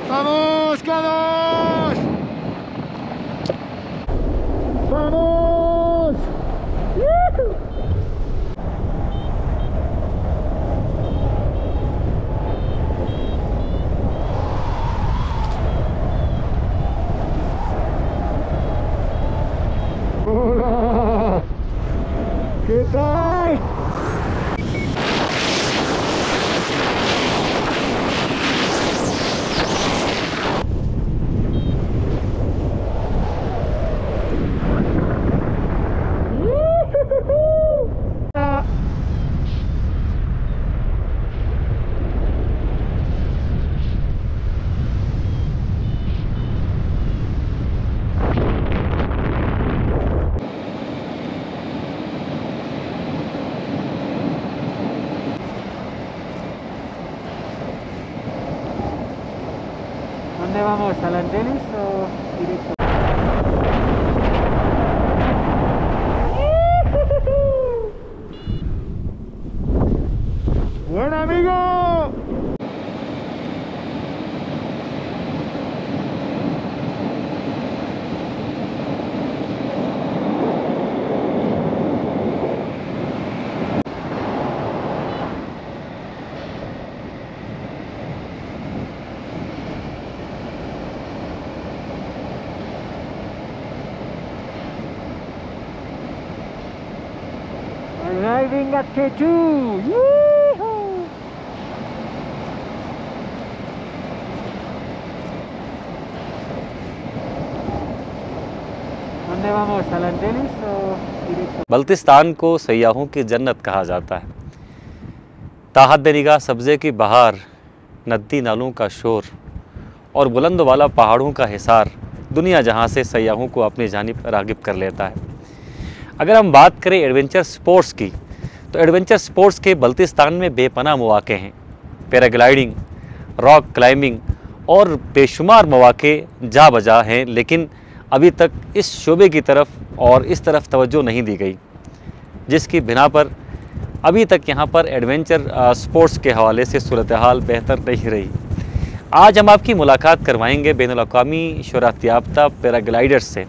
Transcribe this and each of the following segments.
¡Vamos, vamos! ¡Vamos! ¡Hola! ¿Qué tal? ¿Dónde vamos? ¿A las Andenes o directo? ¡Buen amigo! Arriving at K2! Yee-hoo! ¿Dónde vamos? ¿A las Andenes o directo? Baltistan को सयाहों की जन्नत कहा जाता है। ताहद निगाह सब्ज़े की बहार, नदी नालों का शोर और बुलंद वाला पहाड़ों का हिसार दुनिया जहां से सयाहों को अपनी जानिब राग़िब कर लेता है। अगर हम बात करें एडवेंचर स्पोर्ट्स की, तो एडवेंचर स्पोर्ट्स के बल्तिस्तान में बेपनाह मौक़े हैं। पैराग्लाइडिंग, रॉक क्लाइंबिंग और बेशुमार मौक़े जा बजा हैं, लेकिन अभी तक इस शोबे की तरफ और इस तरफ तवज्जो नहीं दी गई, जिसकी बिना पर अभी तक यहाँ पर एडवेंचर स्पोर्ट्स के हवाले से सूरत हाल बेहतर नहीं रही। आज हम आपकी मुलाकात करवाएंगे बैनुल-अक़वामी शोहरत याफ्ता पैराग्लाइडर्स से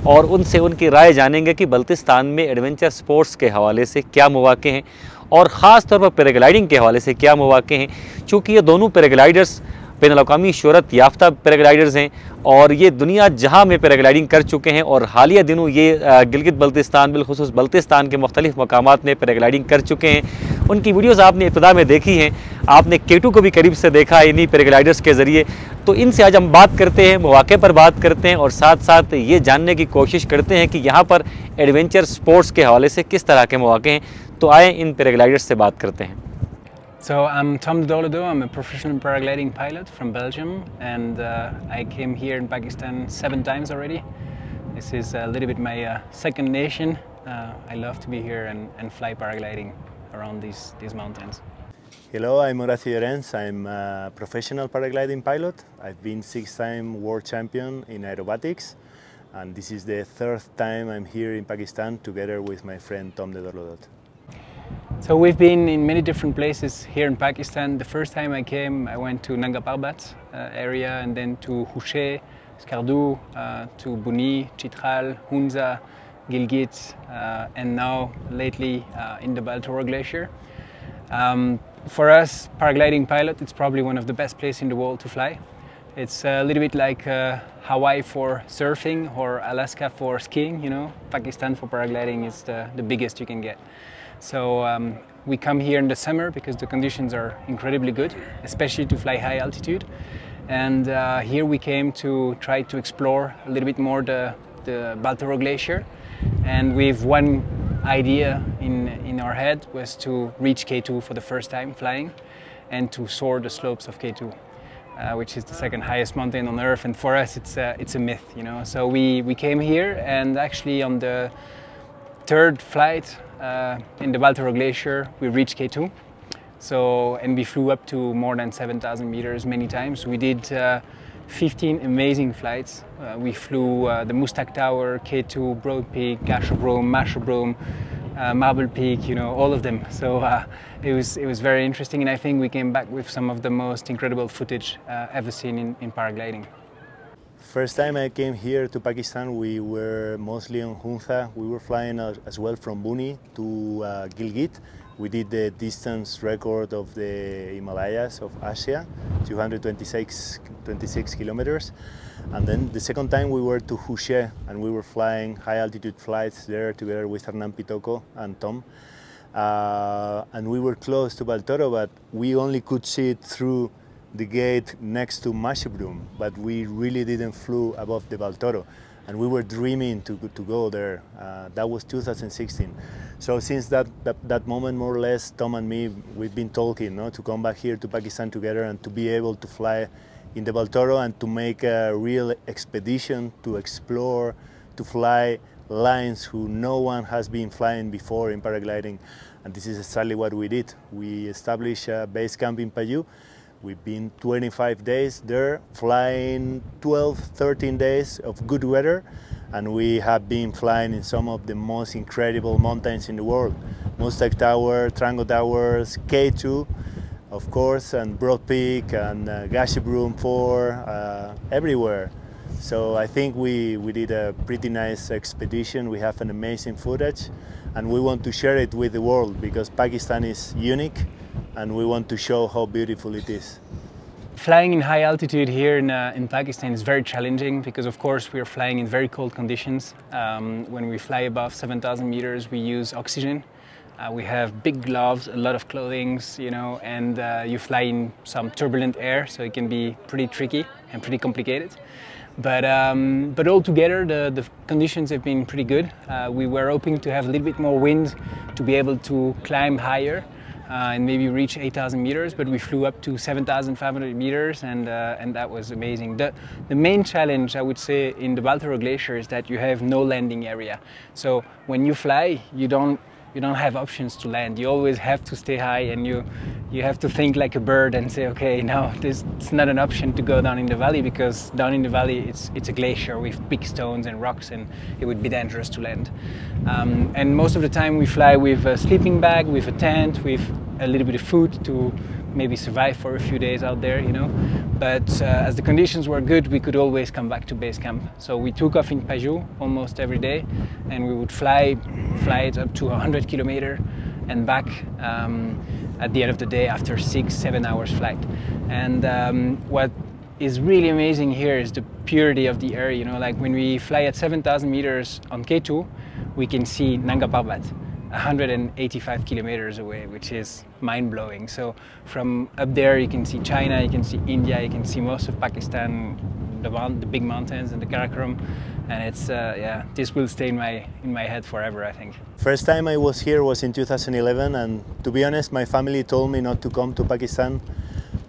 और उनसे उनकी राय जानेंगे कि बल्तिस्तान में एडवेंचर स्पोर्ट्स के हवाले से क्या मौक़े हैं और ख़ास तौर पर पैराग्लाइडिंग के हवाले से क्या मौक़े हैं, चूँकि ये दोनों पैराग्लाइडर्स बैनुल-अक़वामी शोहरत याफ्ता पैराग्लाइडर्स हैं और ये दुनिया जहां में पैराग्लाइडिंग कर चुके हैं और हालिया दिनों ये गिलगित बल्तिस्तान बिलखुसूस बल्तिस्तान के मुख्तलिफ मकामात में पैराग्लाइडिंग कर चुके हैं। उनकी वीडियोज़ आपने इब्तिदा में देखी हैं, आपने K2 को भी करीब से देखा है इन्हीं पैराग्लाइडर्स के ज़रिए। तो इनसे आज हम बात करते हैं, मौक़े पर बात करते हैं और साथ साथ ये जानने की कोशिश करते हैं कि यहाँ पर एडवेंचर स्पोर्ट्स के हवाले से किस तरह के मौक़े हैं। तो आए इन पैराग्लाइडर्स से बात करते हैं। So I'm Tom Dolodo, I'm a professional paragliding pilot from Belgium, and I came here in Pakistan 7 times already. This is a little bit my second nation. I love to be here and fly paragliding around these mountains. Hello, I'm Horacio Llorens. I'm a professional paragliding pilot. I've been 6-time world champion in aerobatics, and this is the 3rd time I'm here in Pakistan together with my friend Tom Dolodo. So we've been in many different places here in Pakistan. The first time I came, I went to Nanga Parbat area, and then to Hushe, Skardou, to Buni, Chitral, Hunza, Gilgit, and now lately in the Baltistan Glacier. For us, paragliding pilot, it's probably one of the best places in the world to fly. It's a little bit like Hawaii for surfing or Alaska for skiing, you know. Pakistan for paragliding is the biggest you can get. So we come here in the summer because the conditions are incredibly good, especially to fly high altitude. And here we came to try to explore a little bit more the Baltistan Glacier. And with one idea in our head was to reach K2 for the first time flying and to soar the slopes of K2. Which is the second highest mountain on Earth, and for us it's a myth, you know. So we came here, and actually on the 3rd flight in the Baltistan Glacier we reached K2. So, and we flew up to more than 7,000 meters many times. We did 15 amazing flights. We flew the Mustak Tower, K2, Broad Peak, Gasherbrum, Masherbrum, Marble Peak, you know, all of them. So it was very interesting, and I think we came back with some of the most incredible footage ever seen in paragliding. First time I came here to Pakistan, we were mostly on Hunza. We were flying as well from Buni to Gilgit. We did the distance record of the Himalayas of Asia, 226 kilometers. And then the second time we were to Hushe, and we were flying high altitude flights there together with Hernan Pitoko and Tom. And we were close to Baltoro, but we only could see it through the gate next to Mashibrum, but we really didn't flew above the Baltoro, and we were dreaming to go there. That was 2016. So since that moment, more or less, Tom and me, we've been talking, no, to come back here to Pakistan together and to be able to fly in the Baltoro and to make a real expedition to explore, to fly lines who no one has been flying before in paragliding. And this is exactly what we did. We established a base camp in Paju. We've been 25 days there, flying 12, 13 days of good weather, and we have been flying in some of the most incredible mountains in the world. Mustang Tower, Trango Towers, K2, of course, and Broad Peak, and Gashibrum 4, everywhere. So I think we did a pretty nice expedition. We have an amazing footage, and we want to share it with the world because Pakistan is unique, and we want to show how beautiful it is. Flying in high altitude here in Pakistan is very challenging because, of course, we are flying in very cold conditions. When we fly above 7,000 meters, we use oxygen. We have big gloves, a lot of clothing, you know, and you fly in some turbulent air, so it can be pretty tricky and pretty complicated. But altogether, the conditions have been pretty good. We were hoping to have a little bit more wind to be able to climb higher. And maybe reach 8,000 meters, but we flew up to 7,500 meters, and that was amazing. The main challenge, I would say, in the Baltoro Glacier is that you have no landing area. So when you fly, you don't have options to land. You always have to stay high, and you have to think like a bird and say, okay, now it's not an option to go down in the valley, because down in the valley it's a glacier with big stones and rocks, and it would be dangerous to land. And most of the time we fly with a sleeping bag, with a tent, with a little bit of food to maybe survive for a few days out there, you know. But as the conditions were good, we could always come back to base camp. So we took off in Paju almost every day, and we would fly it up to 100 kilometers and back at the end of the day after 6-7 hours flight. And what is really amazing here is the purity of the air, you know. Like when we fly at 7,000 meters on K2, we can see Nanga Parbat 185 kilometers away, which is mind-blowing. So from up there you can see China, you can see India, you can see most of Pakistan, the big mountains and the Karakoram, and it's yeah, this will stay in my head forever, I think. First time I was here was in 2011, and to be honest, my family told me not to come to Pakistan,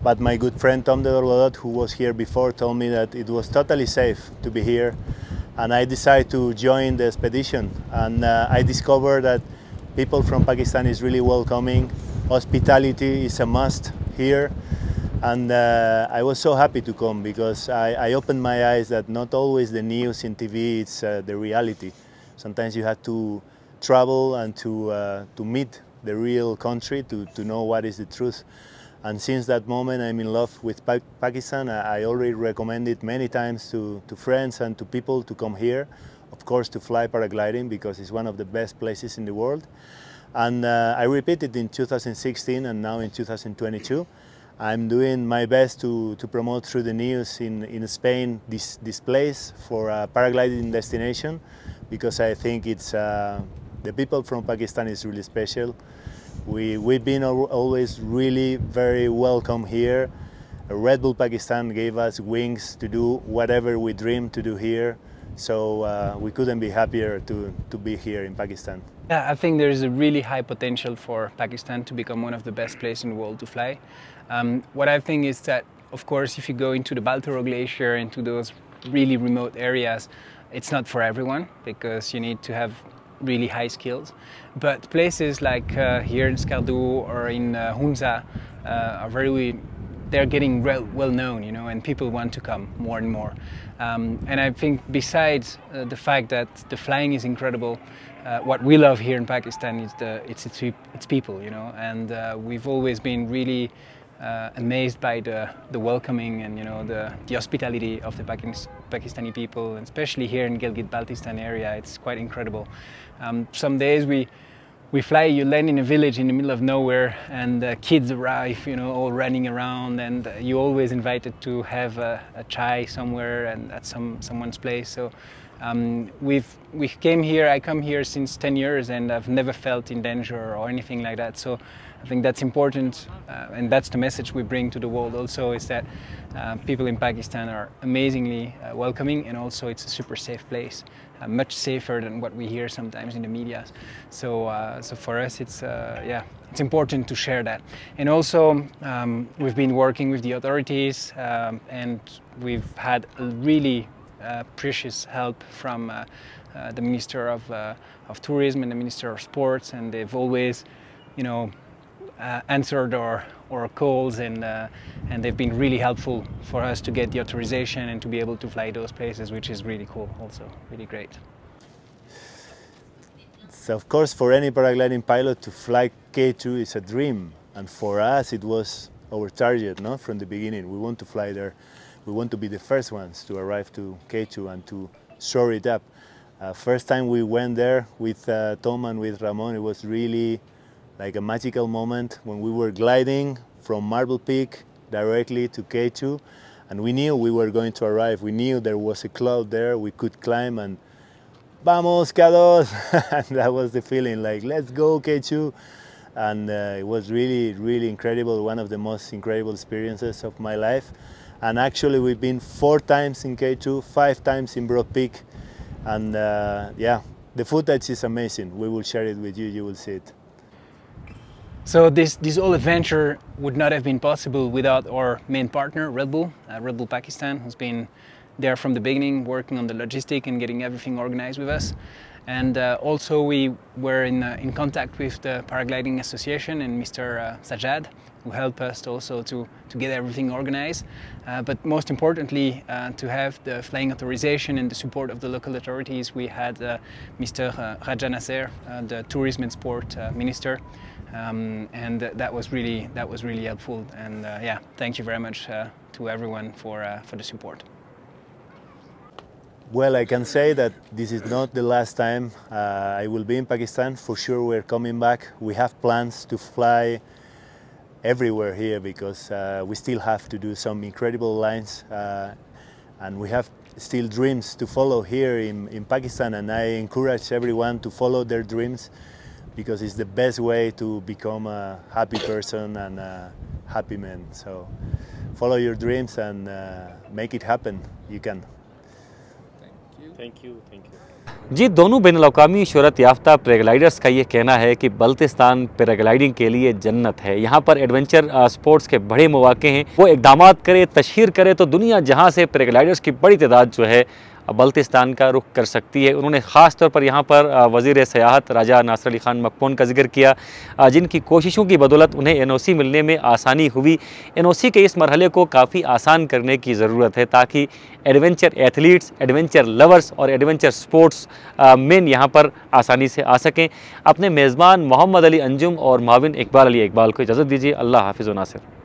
but my good friend Tom de Dorlodot, who was here before, told me that it was totally safe to be here, and I decided to join the expedition. And I discovered that people from Pakistan is really welcoming. Hospitality is a must here. And I was so happy to come because I opened my eyes that not always the news in TV, it's the reality. Sometimes you have to travel and to meet the real country to know what is the truth. And since that moment, I'm in love with Pakistan. I already recommended many times to friends and to people to come here. Of course, to fly paragliding, because it's one of the best places in the world. And I repeated in 2016 and now in 2022. I'm doing my best to promote through the news in Spain this place for a paragliding destination, because I think it's the people from Pakistan is really special. We've been always really very welcome here. Red Bull Pakistan gave us wings to do whatever we dream to do here. So we couldn't be happier to be here in Pakistan. Yeah, I think there is a really high potential for Pakistan to become one of the best places in the world to fly. What I think is that, of course, if you go into the Baltoro Glacier, into those really remote areas, it's not for everyone, because you need to have really high skills. But places like here in Skardu or in Hunza are very they're getting well known, you know, and people want to come more and more. And I think besides the fact that the flying is incredible, what we love here in Pakistan is its people, you know, and we've always been really amazed by the welcoming and, you know, the hospitality of the Pakistani people, and especially here in Gilgit-Baltistan area. It's quite incredible. Some days we fly, you land in a village in the middle of nowhere, and kids arrive, you know, all running around, and you're always invited to have a chai somewhere and at someone's place. So we came here. I come here since 10 years, and I've never felt in danger or anything like that. So I think that's important, and that's the message we bring to the world also, is that people in Pakistan are amazingly welcoming, and also it's a super safe place, much safer than what we hear sometimes in the media. So for us, it's it's important to share that. And also we've been working with the authorities, and we've had a really precious help from the Minister of Tourism and the Minister of Sports, and they've always, you know, answered our calls, and they've been really helpful for us to get the authorization and to be able to fly those places, which is really cool, also really great. So of course, for any paragliding pilot, to fly K2 is a dream, and for us it was our target, no? From the beginning. We want to fly there. We want to be the first ones to arrive to K2 and to soar it up. First time we went there with Tom and with Ramon, it was really like a magical moment when we were gliding from Marble Peak directly to K2, and we knew we were going to arrive. We knew there was a cloud there, we could climb, and vamos K2! And that was the feeling, like, let's go K2. And it was really, really incredible, one of the most incredible experiences of my life. And actually we've been 4 times in K2, 5 times in Broad Peak, and yeah, the footage is amazing. We will share it with you, you will see it. So this whole adventure would not have been possible without our main partner, Red Bull Pakistan, who's been there from the beginning, working on the logistic and getting everything organized with us. And also we were in contact with the Paragliding Association and Mr. Sajjad, who helped us also to get everything organized. But most importantly, to have the flying authorization and the support of the local authorities, we had Mr. Raja Nasser, the Tourism and Sport Minister. And that was really helpful, and yeah, thank you very much to everyone for the support. Well, I can say that this is not the last time I will be in Pakistan. For sure we're coming back. We have plans to fly everywhere here, because we still have to do some incredible lines, and we have still dreams to follow here in Pakistan, and I encourage everyone to follow their dreams, because it's the best way to become a happy person and a happy man. So follow your dreams and make it happen. You can. Thank you. जी, दोनों बैनुल-अक़वामी शोहरत याफ्ता paragliders का ये कहना है कि Baltistan paragliding के लिए जन्नत है। यहाँ पर एडवेंचर स्पोर्ट्स के बड़े मौके हैं। वो इक़दामात करे, तशहीर करे, तो दुनिया जहाँ से पैराग्लाइडर्स की बड़ी तादाद जो है बल्तिस्तान का रुख कर सकती है। उन्होंने ख़ास तौर पर यहाँ पर वज़ीर सयाहत राजा नासिर अली ख़ान मकबून का जिक्र किया, जिनकी कोशिशों की बदौलत उन्हें एनओसी मिलने में आसानी हुई। एनओसी के इस मरहले को काफ़ी आसान करने की ज़रूरत है, ताकि एडवेंचर एथलीट्स, एडवेंचर लवर्स और एडवेंचर स्पोर्ट्स मेन यहाँ पर आसानी से आ सकें। अपने मेज़बान मोहम्मद अली अंजुम और माविन इकबाल अली इकबाल को इजाज़त दीजिए। अल्लाह हाफ़िज़ व नासिर।